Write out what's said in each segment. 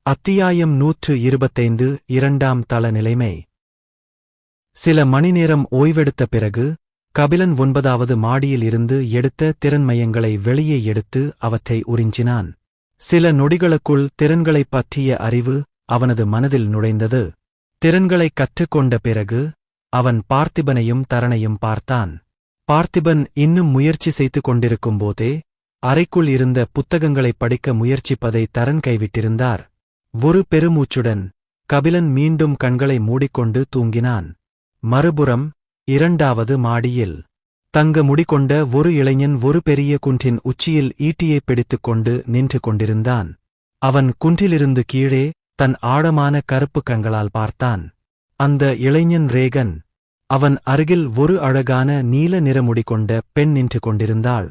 அத்தியாயம் 125 இரண்டாம் தள நிலைமை. சில மணிநேரம் ஓய்வெடுத்த பிறகு கபிலன் 9வது மாடியில் இருந்து எடுத்த திறன்மயங்களை வெளியே எடுத்து அவற்றை உறிஞ்சினான். சில நொடிகளுக்குள் திறன்களைப் பற்றிய அறிவு அவனது மனதில் நுழைந்தது. திறன்களைக் கற்றுக்கொண்ட பிறகு அவன் பார்த்திபனையும் தரனையும் பார்த்தான். பார்த்திபன் இன்னும் முயற்சி செய்து கொண்டிருக்கும்போதே அறைக்குள் இருந்த புத்தகங்களைப் படிக்க முயற்சிப்பதை தரன் கைவிட்டிருந்தார். ஒரு பெருமூச்சுடன் கபிலன் மீண்டும் கண்களை மூடிக்கொண்டு தூங்கினான். மறுபுறம் 2வது மாடியில் தங்க முடிகொண்ட ஒரு இளைஞன் ஒரு பெரிய குன்றின் உச்சியில் ஈட்டியைப் பிடித்துக்கொண்டு நின்று கொண்டிருந்தான். அவன் குன்றிலிருந்து கீழே தன் ஆழமான கருப்பு கண்களால் பார்த்தான். அந்த இளைஞன் ரேகன். அவன் அருகில் ஒரு அழகான நீல நிறமுடி கொண்ட பெண் நின்று கொண்டிருந்தாள்.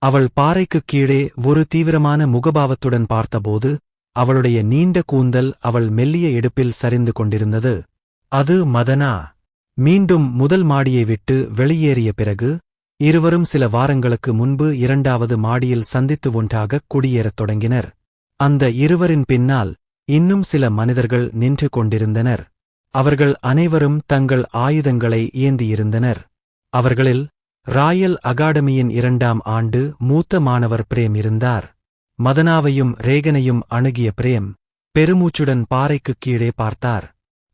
அவள் பாறைக்குக் கீழே ஒரு தீவிரமான முகபாவத்துடன் பார்த்தபோது அவளுடைய நீண்ட கூந்தல் அவள் மெல்லிய இடுப்பில் சரிந்து கொண்டிருந்தது. அது மதனா. மீண்டும் முதல் மாடியை விட்டு வெளியேறிய பிறகு இருவரும் சில வாரங்களுக்கு முன்பு 2வது மாடியில் சந்தித்து ஒன்றாகக் குடியேறத் தொடங்கினர். அந்த இருவரின் பின்னால் இன்னும் சில மனிதர்கள் நின்று கொண்டிருந்தனர். அவர்கள் அனைவரும் தங்கள் ஆயுதங்களை ஏந்தியிருந்தனர். அவர்களில் ராயல் அகாடமியின் 2ஆம் ஆண்டு மூத்த மாணவர் பிரேம் இருந்தார். மதனாவையும் ரேகனையும் அணுகிய பிரேம் பெருமூச்சுடன் பாறைக்குக் கீழே பார்த்தார்.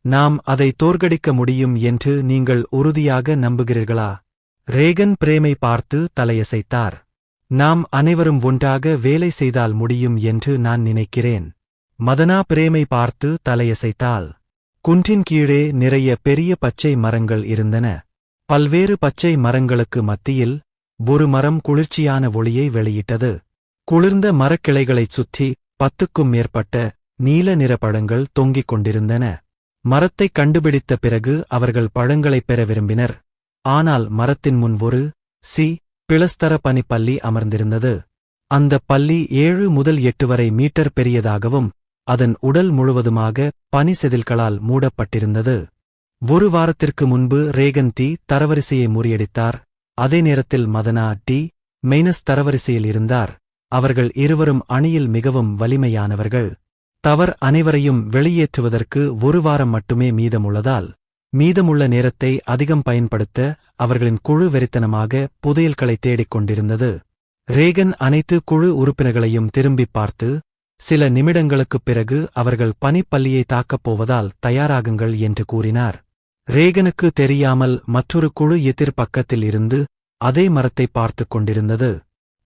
நாம் அதை தோற்கடிக்க முடியும் என்று நீங்கள் உறுதியாக நம்புகிறீர்களா? ரேகன் பிரேமை பார்த்து தலையசைத்தார். நாம் அனைவரும் ஒன்றாக வேலை செய்தால் முடியும் என்று நான் நினைக்கிறேன். மதனா பிரேமை பார்த்து தலையசைத்தாள். குன்றின் கீழே நிறைய பெரிய பச்சை மரங்கள் இருந்தன. பல்வேறு பச்சை மரங்களுக்கு மத்தியில் ஒரு மரம் குளிர்ச்சியான ஒளியை வெளியிட்டது. குளிர்ந்த மரக்கிளைகளைச் சுற்றி 10க்கும் மேற்பட்ட நீல நிற பழங்கள் தொங்கிக் கொண்டிருந்தன. மரத்தைக் கண்டுபிடித்த பிறகு அவர்கள் பழங்களைப் பெற விரும்பினர். ஆனால் மரத்தின் முன் ஒரு பிளஸ்தர பனிப்பல்லி அமர்ந்திருந்தது. அந்த பல்லி 7 முதல் 8 வரை மீட்டர் பெரியதாகவும் அதன் உடல் முழுவதுமாக பனி செதில்களால் மூடப்பட்டிருந்தது. ஒரு வாரத்திற்கு முன்பு ரேகன் தரவரிசையை முறியடித்தார். அதே நேரத்தில் மதனா தரவரிசையில் இருந்தார். அவர்கள் இருவரும் அணியில் மிகவும் வலிமையானவர்கள். தவர் அனைவரையும் வெளியேற்றுவதற்கு 1 வாரம் மட்டுமே மீதமுள்ளதால் மீதமுள்ள நேரத்தை அதிகம் பயன்படுத்த அவர்களின் குழு வெறித்தனமாக புதையல்களை தேடிக் கொண்டிருந்தது. ரேகன் அனைத்து குழு உறுப்பினர்களையும் திரும்பிப் பார்த்து சில நிமிடங்களுக்குப் பிறகு அவர்கள் பனிப்பல்லியை தாக்கப் போவதால் தயாராகுங்கள் என்று கூறினார். ரேகனுக்கு தெரியாமல் மற்றொரு குழு எதிர்பக்கத்தில் இருந்து அதே மரத்தை பார்த்துக் கொண்டிருந்தது.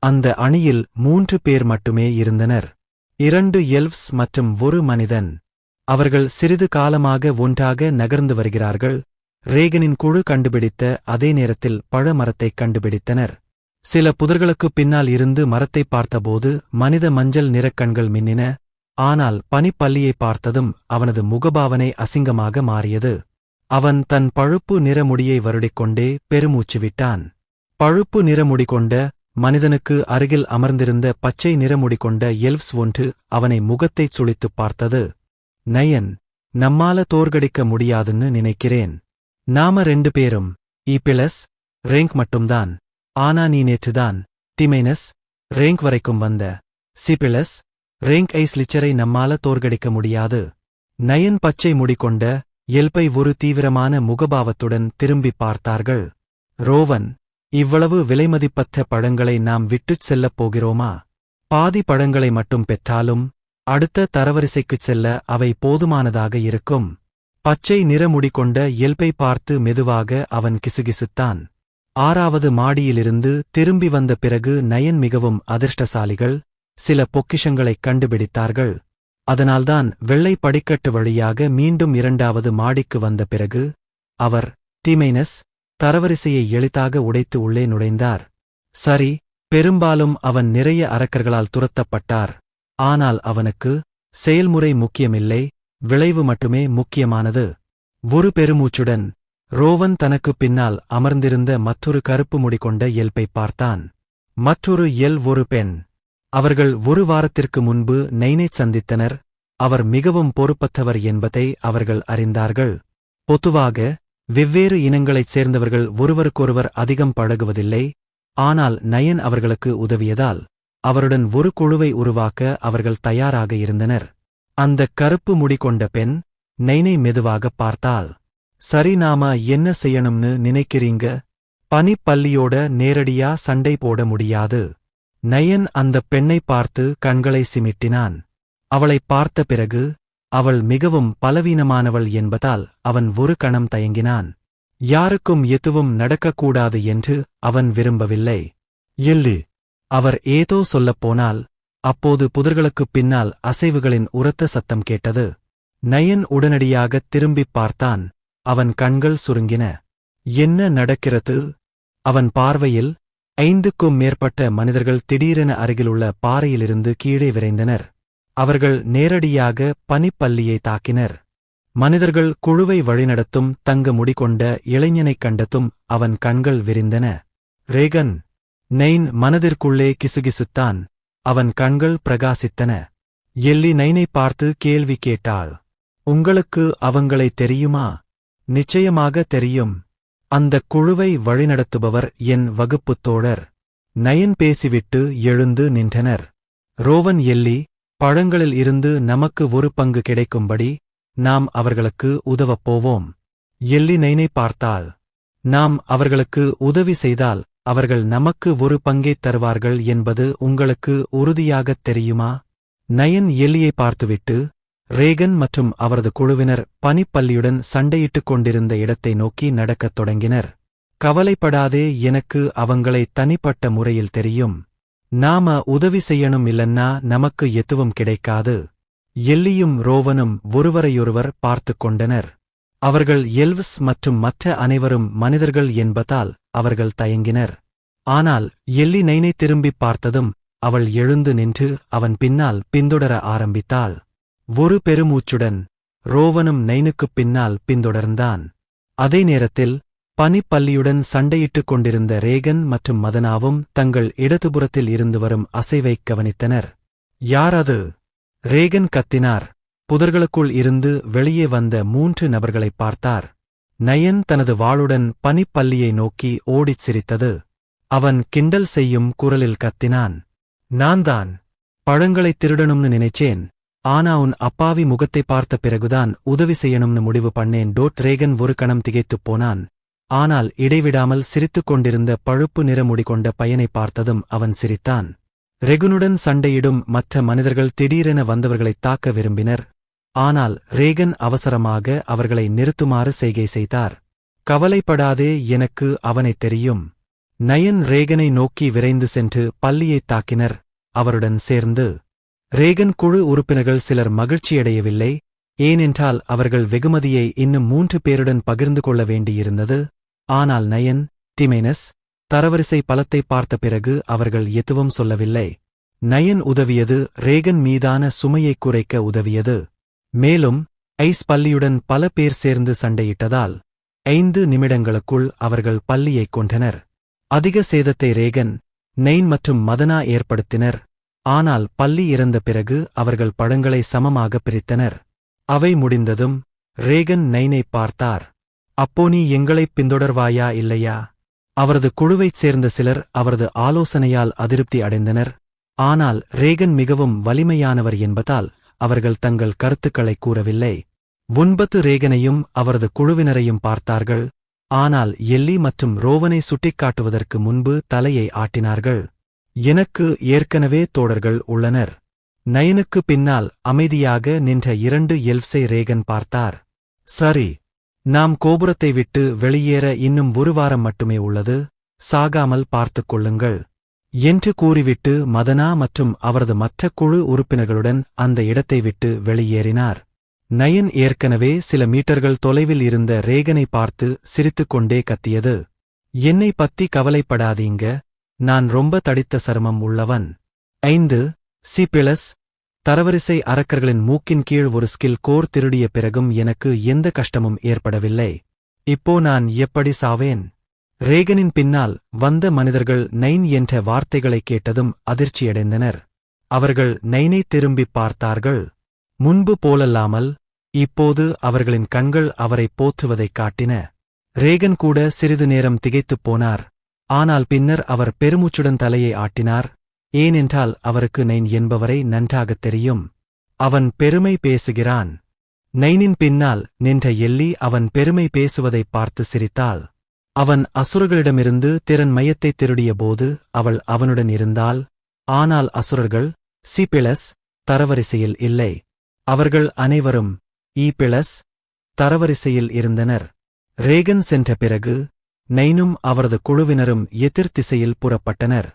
அந்த அணியில் 3 பேர் மட்டுமே இருந்தனர். 2 எல்வ்ஸ் மற்றும் 1 மனிதன். அவர்கள் சிறிது காலமாக ஒன்றாக நகர்ந்து வருகிறார்கள். ரேகனின் குழு கண்டுபிடித்த அதே நேரத்தில் பழ மரத்தைக் கண்டுபிடித்தனர். சில புதர்களுக்குப் பின்னால் இருந்து மரத்தைப் பார்த்தபோது மனித மஞ்சள் நிறக் கண்கள் மின்னின. ஆனால் பனிப்பல்லியை பார்த்ததும் அவனது முகபாவனை அசிங்கமாக மாறியது. அவன் தன் பழுப்பு நிறமுடியை வருடிக்கொண்டே பெருமூச்சு விட்டான். பழுப்பு நிறமுடி கொண்ட மனிதனுக்கு அருகில் அமர்ந்திருந்த பச்சை நிறமுடி கொண்ட எல்வ்ஸ் ஒன்று அவனை முகத்தைச் சுளித்துப் பார்த்தது. நயன், நம்மால தோற்கடிக்க முடியாதுன்னு நினைக்கிறேன். நாம 2 பேரும் பிளஸ் ரேங்க் மட்டும்தான். ஆனா நீ நேற்றுதான் ரேங்க் வரைக்கும் வந்த. பிளஸ் ரேங்க் ஐஸ்லிச்சரை நம்மால தோற்கடிக்க முடியாது. நயன் பச்சை முடிகொண்ட எல்பை ஒரு தீவிரமான முகபாவத்துடன் திரும்பிப் பார்த்தார்கள். ரோவன், இவ்வளவு விலைமதிப்பற்ற பழங்களை நாம் விட்டுச் செல்லப் போகிறோமா? பாதி பழங்களை மட்டும் பெற்றாலும் அடுத்த தரவரிசைக்குச் செல்ல அவை போதுமானதாக இருக்கும். பச்சை நிறமுடி கொண்ட எல்பை பார்த்து மெதுவாக அவன் கிசுகிசுத்தான். 6வது மாடியிலிருந்து திரும்பி வந்த பிறகு நயன் மிகவும் அதிர்ஷ்டசாலிகள். சில பொக்கிஷங்களைக் கண்டுபிடித்தார்கள். அதனால்தான் வெள்ளை படிக்கட்டு வழியாக மீண்டும் 2வது மாடிக்கு வந்த பிறகு அவர் தரவரிசையை எளிதாக உடைத்து உள்ளே நுழைந்தார். சரி, பெரும்பாலும் அவன் நிறைய அரக்கர்களால் துரத்தப்பட்டார். ஆனால் அவனுக்கு செயல்முறை முக்கியமில்லை, விளைவு மட்டுமே முக்கியமானது. ஒரு பெருமூச்சுடன் ரோவன் தனக்குப் பின்னால் அமர்ந்திருந்த மற்றொரு கருப்பு முடி கொண்ட எல்பைப் பார்த்தான். மற்றொரு ஒரு பெண். அவர்கள் 1 வாரத்திற்கு முன்பு நைனைச் சந்தித்தனர். அவர் மிகவும் பொறுப்பற்றவர் என்பதை அவர்கள் அறிந்தார்கள். பொதுவாக வெவ்வேறு இனங்களைச் சேர்ந்தவர்கள் ஒருவருக்கொருவர் அதிகம் பழகுவதில்லை. ஆனால் நயன் அவர்களுக்கு உதவியதால் அவருடன் ஒரு குழுவை உருவாக்க அவர்கள் தயாராக இருந்தனர். அந்தக் கருப்பு முடி கொண்ட பெண் நைனை மெதுவாகப் பார்த்தாள். சரி, நாம என்ன செய்யணும்னு நினைக்கிறீங்க? பனிப்பல்லியோட நேரடியா சண்டை போட முடியாது. நயன் அந்தப் பெண்ணைப் பார்த்து கண்களை சிமிட்டினான். அவளைப் பார்த்த பிறகு அவள் மிகவும் பலவீனமானவள் என்பதால் அவன் ஒரு கணம் தயங்கினான். யாருக்கும் எதுவும் நடக்கக்கூடாது என்று அவன் விரும்பவில்லை. எல்லு, அவர் ஏதோ சொல்லப்போனால் அப்போது புதர்களுக்குப் பின்னால் அசைவுகளின் உரத்த சத்தம் கேட்டது. நயன் உடனடியாகத் திரும்பிப் பார்த்தான். அவன் கண்கள் சுருங்கின. என்ன நடக்கிறது? அவன் பார்வையில் 5க்கும் மேற்பட்ட மனிதர்கள் திடீரென அருகிலுள்ள பாறையிலிருந்து கீழே விரைந்தனர். அவர்கள் நேரடியாக பனிப்பல்லியை தாக்கினர். மனிதர்கள் குழுவை வழிநடத்தும் தங்க முடிகொண்ட இளைஞனைக் கண்டதும் அவன் கண்கள் விரிந்தன. ரேகன்! நைன் மனதிற்குள்ளே கிசுகிசுத்தான். அவன் கண்கள் பிரகாசித்தன. எல்லி நைனைப் பார்த்து கேள்வி கேட்டாள். உங்களுக்கு அவங்களை தெரியுமா? நிச்சயமாக தெரியும். அந்தக் குழுவை வழிநடத்துபவர் என் வகுப்புத் தோழர். நயன் பேசிவிட்டு எழுந்து நின்றனர். ரோவன், எல்லி, பழங்களில் இருந்து நமக்கு ஒரு பங்கு கிடைக்கும்படி நாம் அவர்களுக்கு உதவப் போவோம். எல்லி நைனைப் பார்த்தாள். நாம் அவர்களுக்கு உதவி செய்தால் அவர்கள் நமக்கு ஒரு பங்கைத் தருவார்கள் என்பது உங்களுக்கு உறுதியாகத் தெரியுமா? நயன் எல்லியை பார்த்துவிட்டு ரேகன் மற்றும் அவரது குழுவினர் பனிப்பல்லியுடன் சண்டையிட்டுக் கொண்டிருந்த இடத்தை நோக்கி நடக்கத் தொடங்கினர். கவலைப்படாதே, எனக்கு அவங்களை தனிப்பட்ட முறையில் தெரியும். நாம உதவி செய்யணும், இல்லன்னா நமக்கு எதுவும் கிடைக்காது. எல்லியும் ரோவனும் ஒருவரையொருவர் பார்த்துக் கொண்டனர். அவர்கள் எல்வ்ஸ் மற்றும் மற்ற அனைவரும் மனிதர்கள் என்பதால் அவர்கள் தயங்கினர். ஆனால் எல்லி நைனை திரும்பிப் பார்த்ததும் அவள் எழுந்து நின்று அவன் பின்னால் பின்தொடர ஆரம்பித்தாள். ஒரு பெருமூச்சுடன் ரோவனும் நைனுக்குப் பின்னால் பின்தொடர்ந்தான். அதே நேரத்தில் பனிப்பல்லியுடன் சண்டையிட்டுக் கொண்டிருந்த ரேகன் மற்றும் மதனாவும் தங்கள் இடதுபுறத்தில் இருந்து வரும் அசைவைக் கவனித்தனர். யார் அது? ரேகன் கத்தினார். புதர்களுக்குள் இருந்து வெளியே வந்த 3 நபர்களைப் பார்த்தார். நயன் தனது வாளுடன் பனிப்பல்லியை நோக்கி ஓடிச் சிரித்தது. அவன் கிண்டல் செய்யும் குரலில் கத்தினான். நான்தான் பழங்களைத் திருடணும்னு நினைச்சேன். ஆனா உன் அப்பாவி முகத்தைப் பார்த்த பிறகுதான் உதவி செய்யணும்னு முடிவு பண்ணேன். ரேகன் ஒரு கணம் திகைத்துப் போனான். ஆனால் இடைவிடாமல் சிரித்துக் கொண்டிருந்த பழுப்பு நிறமுடி கொண்ட பையனைப் பார்த்ததும் அவன் சிரித்தான். ரெகுனுடன் சண்டையிடும் மற்ற மனிதர்கள் திடீரென வந்தவர்களைத் தாக்க விரும்பினர். ஆனால் ரேகன் அவசரமாக அவர்களை நிறுத்துமாறு செய்கை செய்தார். கவலைப்படாதே, எனக்கு அவனைத் தெரியும். நயன் ரேகனை நோக்கி விரைந்து சென்று பல்லியைத் தாக்கினர். அவருடன் சேர்ந்து ரேகன் குழு உறுப்பினர்கள் சிலர் மகிழ்ச்சியடையவில்லை. ஏனென்றால் அவர்கள் வெகுமதியை இன்னும் 3 பேருடன் பகிர்ந்து கொள்ள வேண்டியிருந்தது. ஆனால் நயன், திமேனஸ், தரவரிசை பலத்தைப் பார்த்த பிறகு அவர்கள் எதுவும் சொல்லவில்லை. நயன் உதவியது ரேகன் மீதான சுமையைக் குறைக்க உதவியது. மேலும் ஐஸ் பல்லியுடன் பல பேர் சேர்ந்து சண்டையிட்டதால் 5 நிமிடங்களுக்குள் அவர்கள் பல்லியைக் கொன்றனர். அதிக சேதத்தை ரேகன், நைன் மற்றும் மதனா ஏற்படுத்தினர். ஆனால் பல்லி இறந்த பிறகு அவர்கள் பழங்களை சமமாக பிரித்தனர். அவை முடிந்ததும் ரேகன் நைனைப் பார்த்தார். அப்போ நீ எங்களைப் பின்தொடர்வாயா இல்லையா? அவரது குழுவைச் சேர்ந்த சிலர் அவரது ஆலோசனையால் அதிருப்தி அடைந்தனர். ஆனால் ரேகன் மிகவும் வலிமையானவர் என்பதால் அவர்கள் தங்கள் கருத்துக்களைக் கூறவில்லை. 9 ரேகனையும் அவரது குழுவினரையும் பார்த்தார்கள். ஆனால் எல்லி மற்றும் ரோவனை சுட்டிக்காட்டுவதற்கு முன்பு தலையை ஆட்டினார்கள். எனக்கு ஏற்கனவே தோழர்கள் உள்ளனர். நயனுக்கு பின்னால் அமைதியாக நின்ற 2 எல்வ்ஸை ரேகன் பார்த்தார். சரி, நாம் கோபுரத்தை விட்டு வெளியேற இன்னும் 1 வாரம் மட்டுமே உள்ளது. சாகாமல் பார்த்துக் கொள்ளுங்கள் என்று கூறிவிட்டு மதனா மற்றும் அவரது மற்ற குழு உறுப்பினர்களுடன் அந்த இடத்தை விட்டு வெளியேறினார். நயன் ஏற்கனவே சில மீட்டர்கள் தொலைவில் இருந்த ரேகனை பார்த்து சிரித்துக்கொண்டே கத்தியது. என்னை பத்தி கவலைப்படாதீங்க, நான் ரொம்ப தடித்த சருமம் உள்ளவன். 5 சிபிளஸ் தரவரிசை அரக்கர்களின் மூக்கின் கீழ் ஒரு ஸ்கில் கோர் திருடிய பிறகும் எனக்கு எந்த கஷ்டமும் ஏற்படவில்லை. இப்போ நான் எப்படி சாவேன்? ரேகனின் பின்னால் வந்த மனிதர்கள் நைன் என்ற வார்த்தைகளைக் கேட்டதும் அதிர்ச்சியடைந்தனர். அவர்கள் நைனை திரும்பிப் பார்த்தார்கள். முன்பு போலல்லாமல் இப்போது அவர்களின் கண்கள் அவரை போற்றுவதைக் காட்டின. ரேகன் கூட சிறிது நேரம் திகைத்துப் போனார். ஆனால் பின்னர் அவர் பெருமூச்சுடன் தலையை ஆட்டினார். ஏனென்றால் அவருக்கு நைன் என்பவரை நன்றாகத் தெரியும். அவன் பெருமை பேசுகிறான். நைனின் பின்னால் நின்ற எல்லி அவன் பெருமை பேசுவதைப் பார்த்து சிரித்தாள். அவன் அசுரர்களிடமிருந்து திறன் மையத்தைத் திருடியபோது அவள் அவனுடன் இருந்தாள். ஆனால் அசுரர்கள் சிபிளஸ் தரவரிசையில் இல்லை. அவர்கள் அனைவரும் ஈபிளஸ் தரவரிசையில் இருந்தனர். ரேகன் சென்ற பிறகு நைனும் அவரது குழுவினரும் எதிர் திசையில் புறப்பட்டனர்.